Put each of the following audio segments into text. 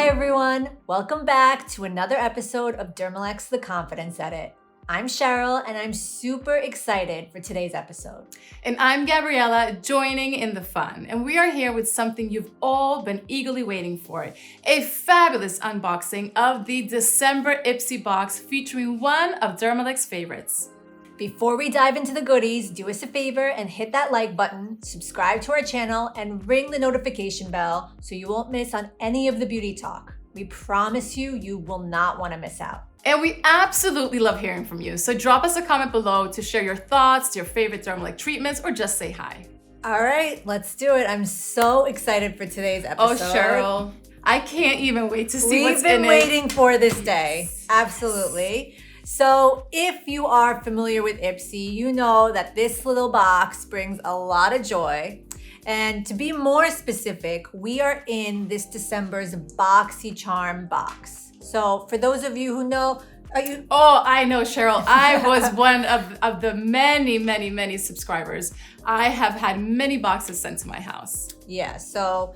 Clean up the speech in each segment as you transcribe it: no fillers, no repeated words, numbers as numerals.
Hi everyone, welcome back to another episode of Dermelect's The Confidence Edit. I'm Cheryl and I'm super excited for today's episode. And I'm Gabriella, joining in the fun. And we are here with something you've all been eagerly waiting for, a fabulous unboxing of the December IPSY box featuring one of Dermelect's favorites. Before we dive into the goodies, do us a favor and hit that like button, subscribe to our channel, and ring the notification bell so you won't miss on any of the beauty talk. We promise you will not want to miss out. And we absolutely love hearing from you. So drop us a comment below to share your thoughts, your favorite Dermelect treatments, or just say hi. All right, let's do it. I'm so excited for today's episode. Oh, Cheryl, I can't even wait to see what's in it. We've been waiting for this day. Absolutely. So if you are familiar with IPSY, you know that this little box brings a lot of joy. And to be more specific, we are in this December's BoxyCharm box. So for those of you who know, are you? Oh, I know, Cheryl. I was one of the many subscribers. I have had many boxes sent to my house. Yeah, so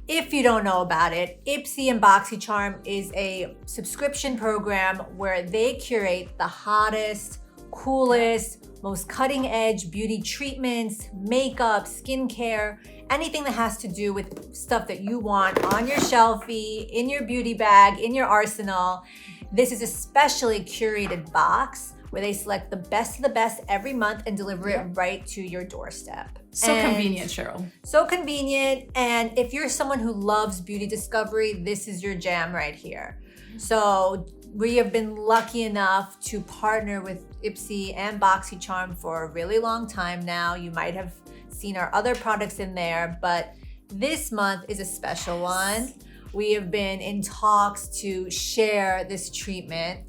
if you don't know about it, IPSY and BoxyCharm is a subscription program where they curate the hottest, coolest, most cutting edge beauty treatments, makeup, skincare, anything that has to do with stuff that you want on your shelfie, in your beauty bag, in your arsenal. This is a specially curated box where they select the best of the best every month and deliver it right to your doorstep. So convenient, Cheryl. So convenient. And if you're someone who loves beauty discovery, this is your jam right here. So we have been lucky enough to partner with IPSY and BoxyCharm for a really long time now. You might have seen our other products in there, but this month is a special one. We have been in talks to share this treatment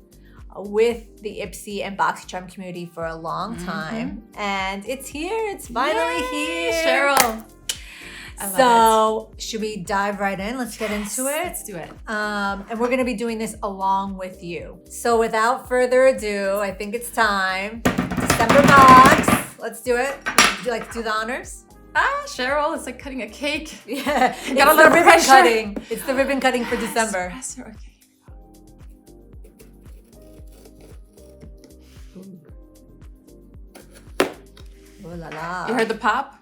with the IPSY and BoxyCharm community for a long time. And it's here, it's finally here. Cheryl. So should we dive right in? Let's get into it. Let's do it. And we're gonna be doing this along with you. So without further ado, I think it's time. December box, let's do it. Would you like to do the honors? Cheryl, it's like cutting a cake. Yeah, it's the ribbon cutting. It's the ribbon cutting for December. Okay. Ooh la la. You heard the pop?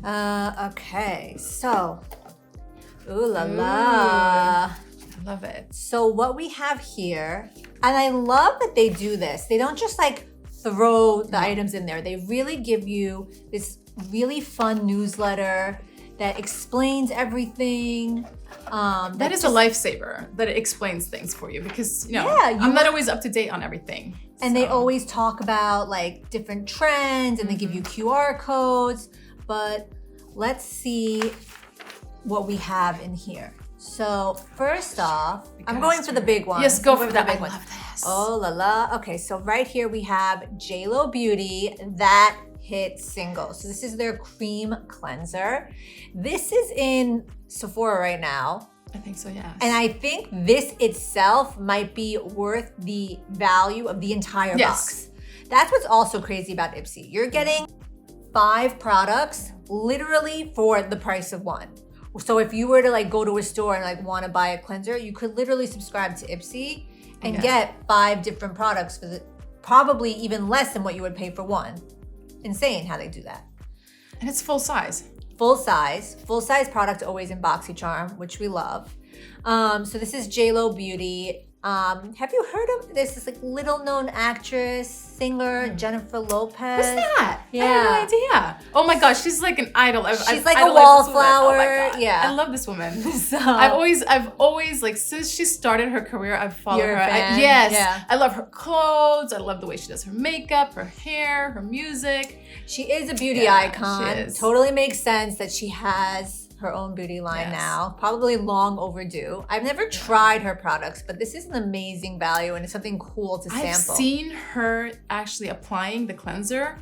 Okay, so, ooh la la. I love it. So what we have here, and I love that they do this. They don't just like throw the items in there. They really give you this really fun newsletter that explains everything. That is a lifesaver, that it explains things for you because, I'm not always up to date on everything. And they always talk about like different trends and they give you QR codes, but let's see what we have in here. So first off, I'm going for the big one. Yes, go for that. I love this. Oh la la. Okay, so right here we have JLo Beauty, that hit single. So this is their cream cleanser. This is in Sephora right now. I think so, yeah. And I think this itself might be worth the value of the entire box. That's what's also crazy about IPSY. You're getting 5 products literally for the price of one. So if you were to like go to a store and like want to buy a cleanser, you could literally subscribe to IPSY and get 5 different products for probably even less than what you would pay for one. Insane how they do that. And it's full size. Full size product always in BoxyCharm, which we love. So this is JLo Beauty. Have you heard of this like little known actress, singer, Jennifer Lopez? What's that? Yeah. I have no idea. Oh my gosh, she's like an idol. She's like a wallflower. Oh my God. Yeah. I love this woman. So I've always like since she started her career, I've followed her. Yeah. I love her clothes. I love the way she does her makeup, her hair, her music. She is a beauty icon. She is. Totally makes sense that she has her own beauty line now, probably long overdue. I've never tried her products, but this is an amazing value and it's something cool to sample. I've seen her actually applying the cleanser.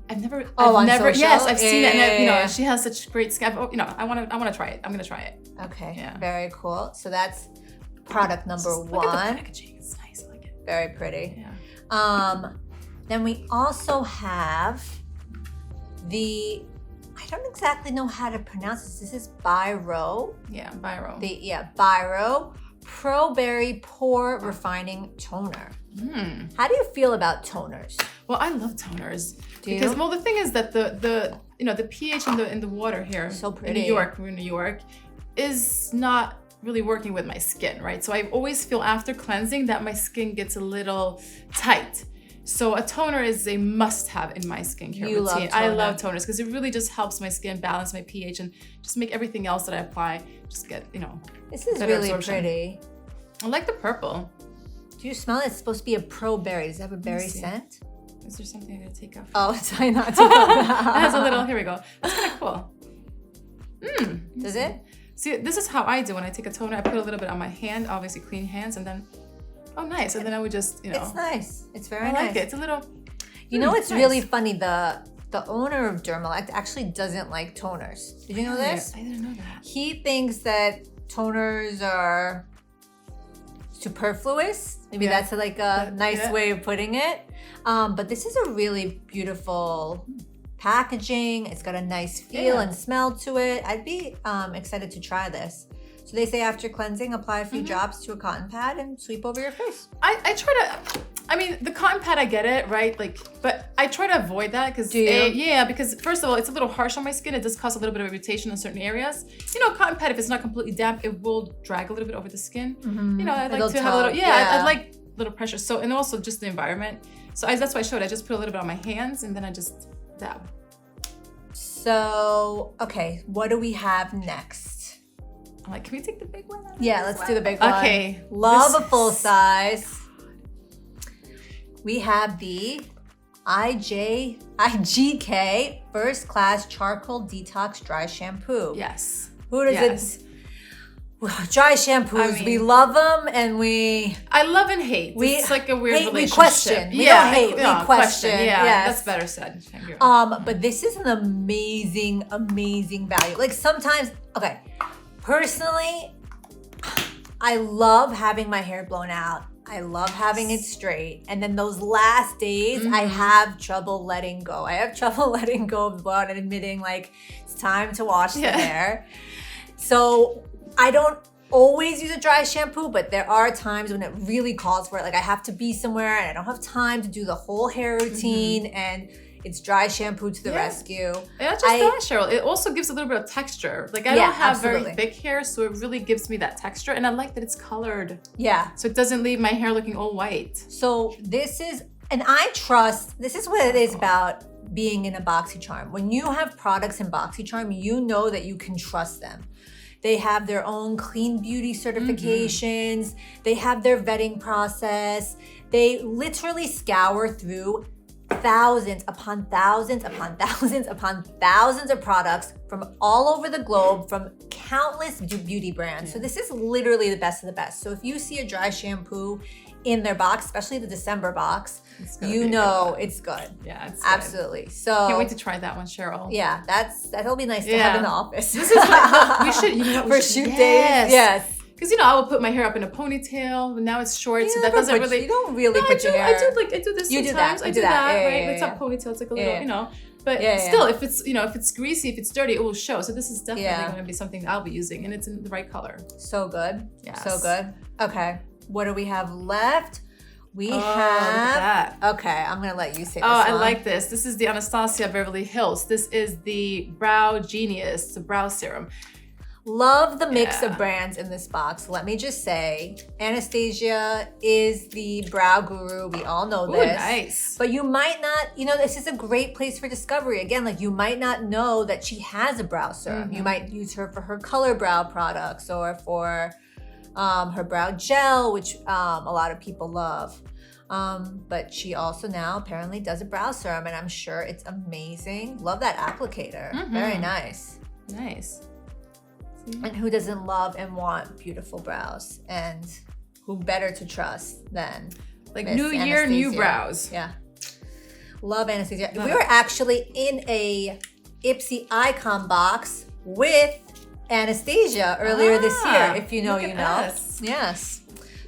I've never, social? Yes, I've seen it. And she has such great skin. I want to try it. I'm gonna try it. Okay, very cool. So that's product number 1. Look at the packaging. It's nice. I like it. Very pretty. Yeah. Then we also have the, I don't exactly know how to pronounce this. This is byroe. Yeah, byroe. byroe Pro Berry Pore Refining Toner. How do you feel about toners? Well, I love toners. Do you? Because well, the thing is that the pH in the water here So pretty. in New York, we're in New York, is not really working with my skin, right? So I always feel after cleansing that my skin gets a little tight. So a toner is a must-have in my skincare You love routine. I toner. love toners because it really just helps my skin balance my pH and just make everything else that I apply just get, This is better really absorption. pretty. I like the purple. Do you smell it? It's supposed to be a pro berry. Does it have a berry see. scent? Is there something I gotta take off? Oh, try not to. It It has a little, here we go. That's kind of cool. Does it? See, this is how I do when I take a toner. I put a little bit on my hand, obviously clean hands, and then, oh, nice. And then I would just, It's nice. It's very I nice. like it. It's a little, You know what's nice. really funny? The owner of Dermelect actually doesn't like toners. Did you know this? I didn't know that. He thinks that toners are superfluous. Maybe Yeah. that's like a nice yeah. way of putting it. But this is a really beautiful packaging. It's got a nice feel Yeah. and smell to it. I'd be excited to try this. So they say after cleansing, apply a few drops to a cotton pad and sweep over your face. I try to, I mean, the cotton pad, I get it, right? Like, but I try to avoid that because, Do you? yeah, because first of all, it's a little harsh on my skin. It does cause a little bit of irritation in certain areas. Cotton pad, if it's not completely damp, it will drag a little bit over the skin. I'd like It'll to have a little, tug, I'd like little pressure. So, and also just the environment. So that's why I showed. I just put a little bit on my hands and then I just dab. So, okay, what do we have next? I'm like, can we take the big one? Yeah, let's do the big one. Okay. Love This a full is- size. We have the IGK First Class Charcoal Detox Dry Shampoo. Yes. Who does Yes. it? Dry shampoos, I mean- we love them and I love and hate. We It's like a weird hate, we relationship. question. We don't hate, we question. Yeah, Yes. that's better said. Thank you. But this is an amazing, amazing value. Like sometimes, okay, personally, I love having my hair blown out. I love having it straight. And then those last days, I have trouble letting go. I have trouble letting go of the blowout and admitting like it's time to wash the hair. So I don't always use a dry shampoo, but there are times when it really calls for it. Like I have to be somewhere and I don't have time to do the whole hair routine and it's dry shampoo to the rescue. And not just that, Cheryl. It also gives a little bit of texture. Like I don't have very thick hair, so it really gives me that texture. And I like that it's colored. Yeah. So it doesn't leave my hair looking all white. So this is, and I trust, this is what it is about being in a BoxyCharm. When you have products in BoxyCharm, you know that you can trust them. They have their own clean beauty certifications. They have their vetting process. They literally scour through thousands upon thousands upon thousands upon thousands of products from all over the globe from countless beauty brands. So this is literally the best of the best. So if you see a dry shampoo in their box, especially the December box, you know it's good. Yeah, it's absolutely. So can't wait to try that one, Cheryl. Yeah, that'll be nice to have in the office. This is what we should, for shoot days. Yes. Because I will put my hair up in a ponytail, but now it's short, so that doesn't really. You don't really put your hair. I do this You do sometimes. that. I do that, right? Yeah, It's a ponytail. It's like a little, But Yeah, still, if it's if it's greasy, if it's dirty, it will show. So this is definitely Yeah. going to be something that I'll be using, and it's in the right color. So good. Yes. So good. Okay. What do we have left? We Look have. at that. Okay, I'm gonna let you say this. I one. like this. This is the Anastasia Beverly Hills. This is the Brow Genius, the brow serum. Love the mix Yeah. of brands in this box. Let me just say, Anastasia is the brow guru. We all know Ooh, this. nice. But you might not, this is a great place for discovery. Again, like you might not know that she has a brow serum. You might use her for her color brow products or for her brow gel, which a lot of people love. But she also now apparently does a brow serum, and I'm sure it's amazing. Love that applicator. Very nice. Nice. And who doesn't love and want beautiful brows? And who better to trust than Like Miss new year, new Anastasia. brows. Yeah. Love Anastasia. Love We it. were actually in a IPSY icon box with Anastasia earlier this year. If you know, look you at know. us. Yes.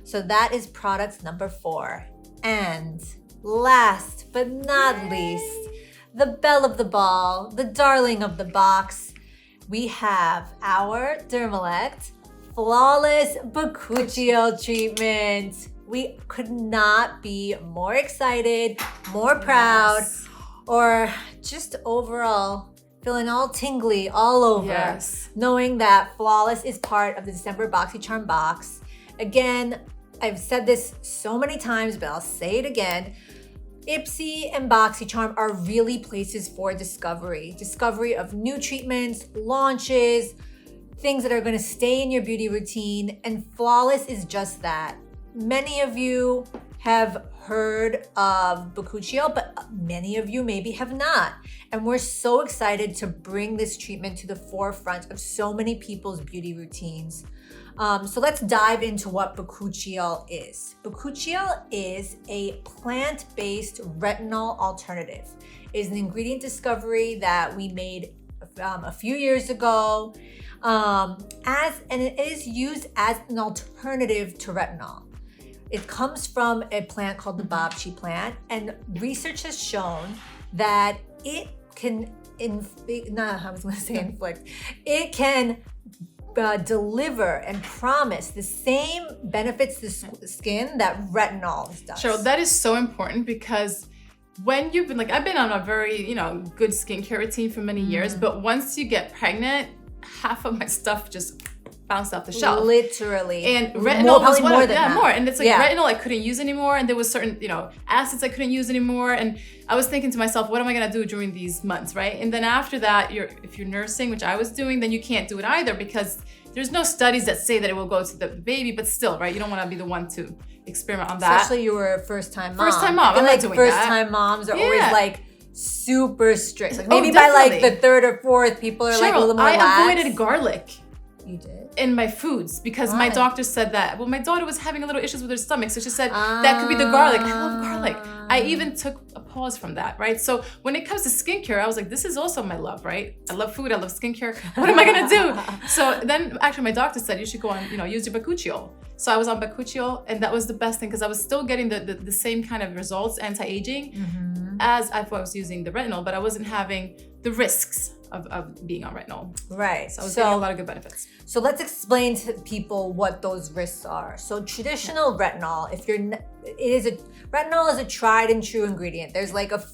So that is product number 4. And last but not least, the belle of the ball, the darling of the box. We have our Dermelect Flawless Bakuchiol treatment. We could not be more excited, more proud, or just overall feeling all tingly all over, knowing that Flawless is part of the December BoxyCharm box. Again, I've said this so many times, but I'll say it again. IPSY and BoxyCharm are really places for discovery. Discovery of new treatments, launches, things that are gonna stay in your beauty routine, and Flawless is just that. Many of you have heard of Bakuchiol, but many of you maybe have not. And we're so excited to bring this treatment to the forefront of so many people's beauty routines. So let's dive into what Bakuchiol is. Bakuchiol is a plant-based retinol alternative. It is an ingredient discovery that we made a few years ago, and it is used as an alternative to retinol. It comes from a plant called the Bakuchiol plant, and research has shown that it can It can deliver and promise the same benefits to skin that retinol does. Cheryl, that is so important because when you've been I've been on a very, good skincare routine for many years, but once you get pregnant, half of my stuff just bounced off the shelf. Literally. And retinol was one of more. And it's retinol I couldn't use anymore. And there was certain, acids I couldn't use anymore. And I was thinking to myself, what am I gonna do during these months, right? And then after that, if you're nursing, which I was doing, then you can't do it either because there's no studies that say that it will go to the baby, but still, right? You don't wanna be the one to experiment on that. Especially you were a first-time mom. First-time mom, I'm not doing that. First-time moms are always super strict. Maybe by the third or fourth, people are Cheryl, a little more relaxed. I avoided garlic. You did? In my foods because my doctor said that. Well, my daughter was having a little issues with her stomach, so she said that could be the garlic. I love garlic. I even took a pause from that, right? So when it comes to skincare, I was like, this is also my love, right? I love food, I love skincare. What am I gonna do? So then actually my doctor said you should go on, use your Bakuchiol. So I was on Bakuchiol and that was the best thing because I was still getting the same kind of results, anti-aging, as I was using the retinol, but I wasn't having the risks of being on retinol. Right. So I was getting a lot of good benefits. So let's explain to people what those risks are. So traditional retinol, retinol is a tried and true ingredient. There's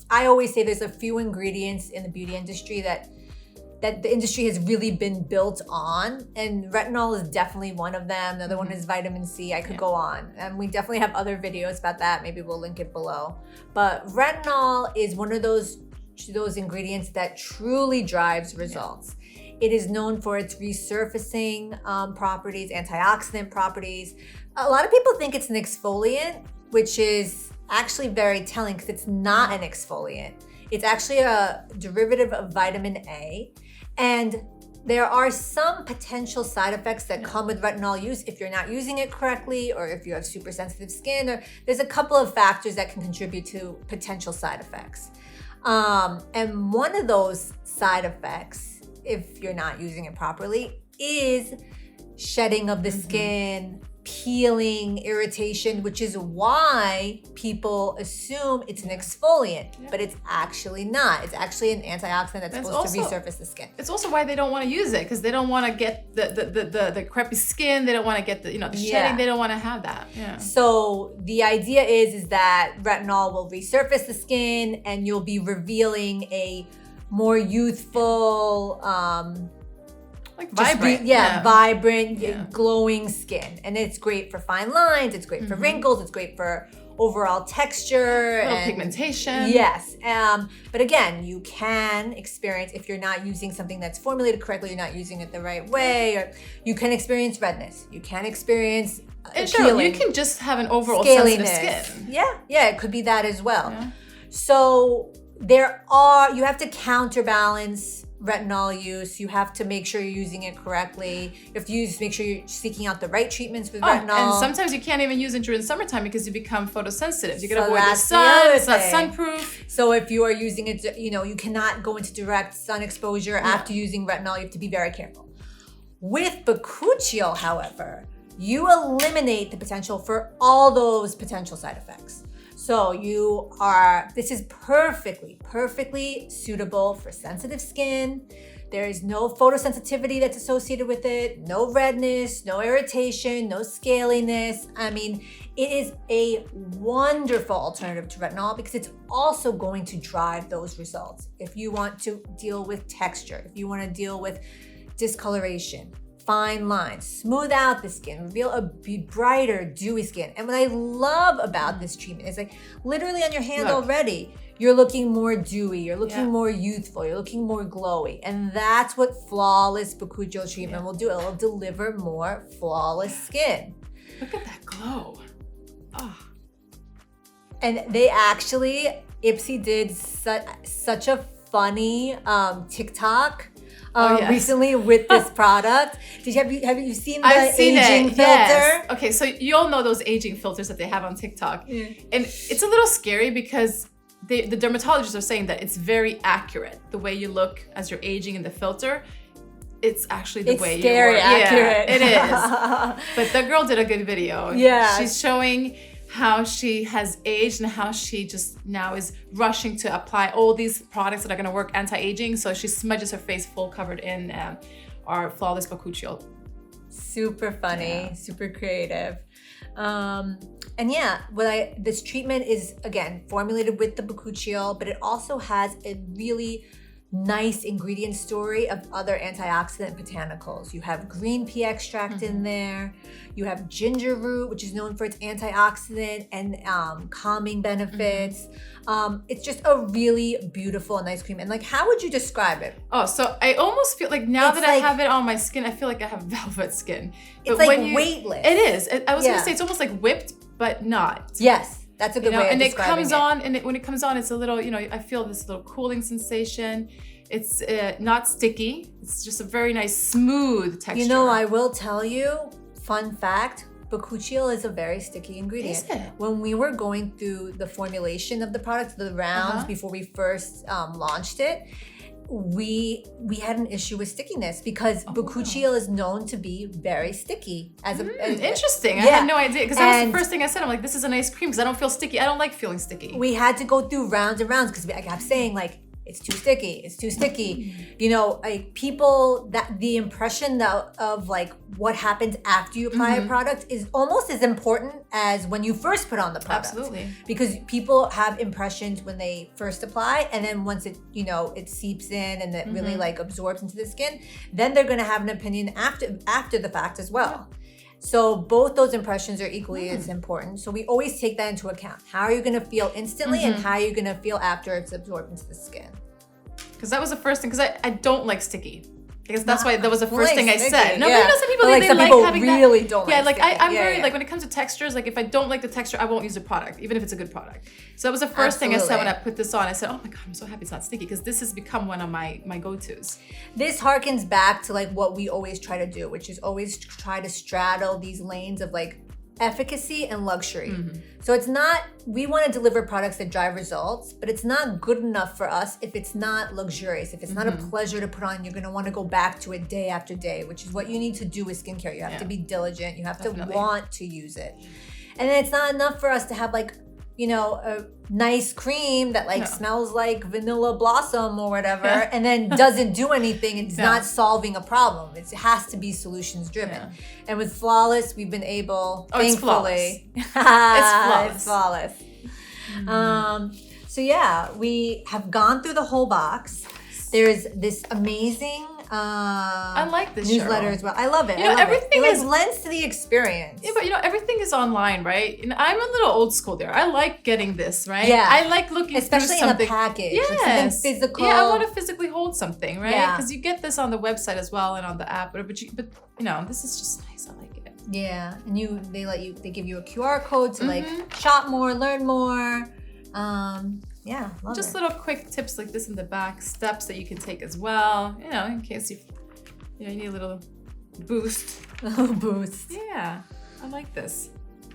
I always say there's a few ingredients in the beauty industry that the industry has really been built on, and retinol is definitely one of them. The other one is vitamin C. I could go on, and we definitely have other videos about that. Maybe we'll link it below. But retinol is one of those ingredients that truly drives results. It is known for its resurfacing properties, antioxidant properties. A lot of people think it's an exfoliant, which is actually very telling because it's not an exfoliant. It's actually a derivative of vitamin A. And there are some potential side effects that come with retinol use if you're not using it correctly or if you have super sensitive skin. Or there's a couple of factors that can contribute to potential side effects. And one of those side effects, if you're not using it properly, is shedding of the skin, peeling, irritation, which is why people assume it's an exfoliant, but it's actually not. It's actually an antioxidant that's supposed to resurface the skin. It's also why they don't want to use it because they don't want to get the crappy skin. They don't want to get the shedding. They don't want to have that. Yeah. So the idea is that retinol will resurface the skin and you'll be revealing a more youthful, vibrant, vibrant, glowing skin. And it's great for fine lines, it's great for wrinkles, it's great for overall texture. And pigmentation. Yes. But again, you can experience, if you're not using something that's formulated correctly, you're not using it the right way, or you can experience redness. You can experience peeling. You can just have an overall sensitive skin. Yeah, it could be that as well. Yeah. So you have to counterbalance retinol use. You have to make sure you're using it correctly. You have to make sure you're seeking out the right treatments with retinol. And sometimes you can't even use it during the summertime because you become photosensitive. You gotta avoid the sun, it's not sunproof. So if you are using it, you cannot go into direct sun exposure after using retinol. You have to be very careful. With Bakuchiol, however, you eliminate the potential for all those potential side effects. So this is perfectly suitable for sensitive skin. There is no photosensitivity that's associated with it, no redness, no irritation, no scaliness. I mean, it is a wonderful alternative to retinol because it's also going to drive those results. If you want to deal with texture, if you want to deal with discoloration, fine lines, smooth out the skin, reveal a brighter, dewy skin. And what I love about this treatment is like literally on your hand already, you're looking more dewy, you're looking more youthful, you're looking more glowy. And that's what Flawless Bakuchiol treatment will do. It'll deliver more flawless skin. Look at that glow. Oh. And they actually, IPSY did such a funny TikTok recently with this product. Have you seen the aging filter? Yes. Okay, so you all know those aging filters that they have on TikTok. Yeah. And it's a little scary because the dermatologists are saying that it's very accurate. The way you look as you're aging in the filter, it's actually the way you look. It's scary accurate. Yeah, it is. But the girl did a good video. Yeah. She's showing how she has aged and how she just now is rushing to apply all these products that are going to work anti-aging. So she smudges her face full covered in our Flawless Bakuchiol. Super funny, super creative. And yeah, this treatment is, again, formulated with the Bakuchiol, but it also has a really nice ingredient story of other antioxidant botanicals. You have green pea extract in there. You have ginger root, which is known for its antioxidant and calming benefits. It's just a really beautiful and nice cream. And like, how would you describe it? Oh, so I almost feel like now that I have it on my skin, I feel like I have velvet skin. But it's like weightless. It is. I was gonna say it's almost like whipped, but not. Yes. That's a good way of describing it. And when it comes on, it's a little, I feel this little cooling sensation. It's not sticky. It's just a very nice, smooth texture. I will tell you, fun fact, Bakuchiol is a very sticky ingredient. Is it? When we were going through the formulation of the product, the rounds before we first launched it, we had an issue with stickiness because Bakuchiol is known to be very sticky. Interesting. I had no idea because that was the first thing I said. I'm like, this is a nice cream because I don't feel sticky. I don't like feeling sticky. We had to go through rounds and rounds because I kept saying like, it's too sticky. It's too sticky. Like people, that the impression of like what happens after you apply a product is almost as important as when you first put on the product. Absolutely. Because people have impressions when they first apply, and then once it, it seeps in and it really like absorbs into the skin, then they're gonna have an opinion after the fact as well. So both those impressions are equally as important. So we always take that into account. How are you gonna feel instantly and how are you gonna feel after it's absorbed into the skin? Because that was the first thing, because I don't like sticky. Because that's why that was the first thing I said. No, some people, but they some like people having really that. don't Yeah, like like I'm very, like when it comes to textures, like if I don't like the texture, I won't use the product, even if it's a good product. So that was the first thing I said when I put this on. I said, oh my God, I'm so happy it's not sticky because this has become one of my go-tos. This harkens back to like what we always try to do, which is always try to straddle these lanes of like efficacy and luxury. So it's not, we want to deliver products that drive results, but it's not good enough for us if it's not luxurious, if it's not a pleasure to put on. You're going to want to go back to it day after day, which is what you need to do with skincare. You have to be diligent. You have to want to use it. And then it's not enough for us to have like, a nice cream that like smells like vanilla blossom or whatever, and then doesn't do anything and is not solving a problem. It has to be solutions driven. And with Flawless, we've been able, thankfully, it's flawless. It's flawless. So yeah, we have gone through the whole box. There's this amazing I like this newsletter Cheryl. As well. I love it. Everything it lends to the experience. Yeah, but everything is online, right? And I'm a little old school there. I like getting this, right? Yeah. I like looking especially through something. In a package. Yes. Like something physical. Yeah, I want to physically hold something, right? Yeah. Because you get this on the website as well and on the app, but this is just nice. I like it. Yeah, and they give you a QR code to like shop more, learn more. Yeah, love just it. Little quick tips like this in the back, steps that you can take as well, in case you need a little boost. A little boost. Yeah, I like this.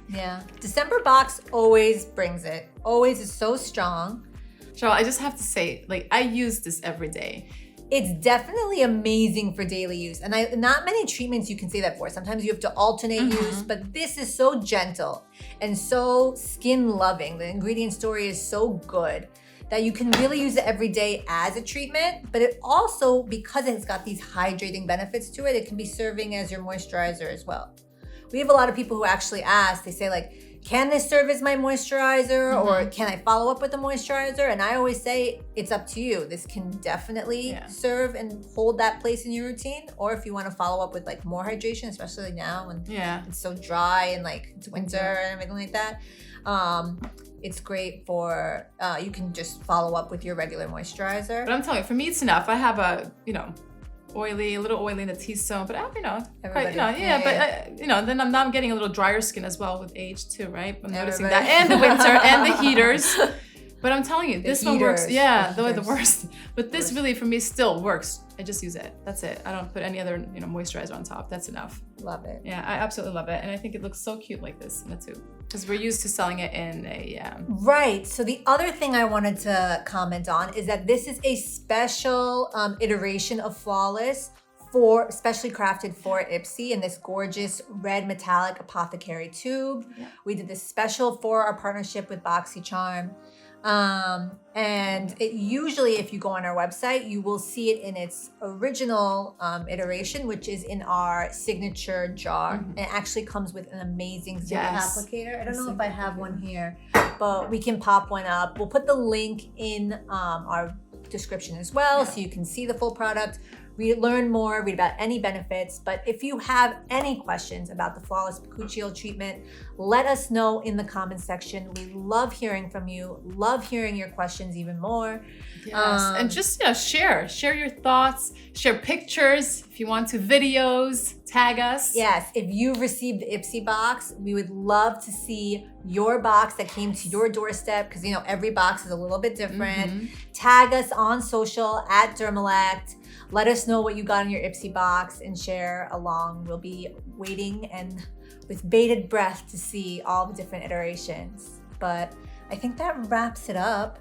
Yeah, December box always brings it. Always is so strong. Cheryl, I just have to say, like I use this every day. It's definitely amazing for daily use. And not many treatments you can say that for. Sometimes you have to alternate use, but this is so gentle and so skin loving. The ingredient story is so good that you can really use it every day as a treatment, but it also, because it's got these hydrating benefits to it, it can be serving as your moisturizer as well. We have a lot of people who actually ask, they say like, can this serve as my moisturizer or can I follow up with a moisturizer? And I always say, it's up to you. This can definitely serve and hold that place in your routine. Or if you want to follow up with like more hydration, especially now when it's so dry and like it's winter and everything like that. It's great for, you can just follow up with your regular moisturizer. But I'm telling you, for me, it's enough. I have a, a little oily in the T-zone, but then I'm getting a little drier skin as well with age too, right? I'm noticing that, and the winter, and the heaters. But I'm telling you, this one works. Yeah, they're the worst. But this really, for me, still works. I just use it. That's it. I don't put any other, moisturizer on top. That's enough. Love it. Yeah, I absolutely love it, and I think it looks so cute like this in the tube because we're used to selling it in a. Right. So the other thing I wanted to comment on is that this is a special iteration of Flawless especially crafted for IPSY in this gorgeous red metallic apothecary tube. Yeah. We did this special for our partnership with BoxyCharm. And it usually, if you go on our website, you will see it in its original iteration, which is in our signature jar. It actually comes with an amazing applicator. I don't know if I have one here, but we can pop one up. We'll put the link in our description as well, so you can see the full product. Learn more, read about any benefits. But if you have any questions about the Flawless Bakuchiol treatment, let us know in the comments section. We love hearing from you, love hearing your questions even more. Yes, and just share your thoughts, share pictures if you want to, videos, tag us. Yes, if you received the IPSY box, we would love to see your box that came to your doorstep, because every box is a little bit different. Tag us on social at Dermelect. Let us know what you got in your IPSY box and share along. We'll be waiting and with bated breath to see all the different iterations. But I think that wraps it up.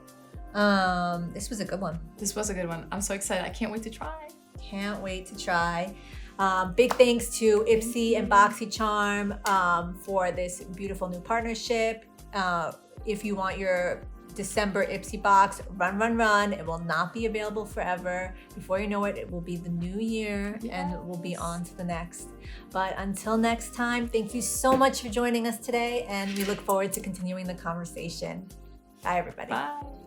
This was a good one. This was a good one. I'm so excited. I can't wait to try. Can't wait to try. Big thanks to IPSY and BoxyCharm for this beautiful new partnership. If you want your December IPSY box, run. It will not be available forever. Before you know it, it will be the new year and we'll be on to the next. But until next time, thank you so much for joining us today, and we look forward to continuing the conversation. Bye, everybody. Bye.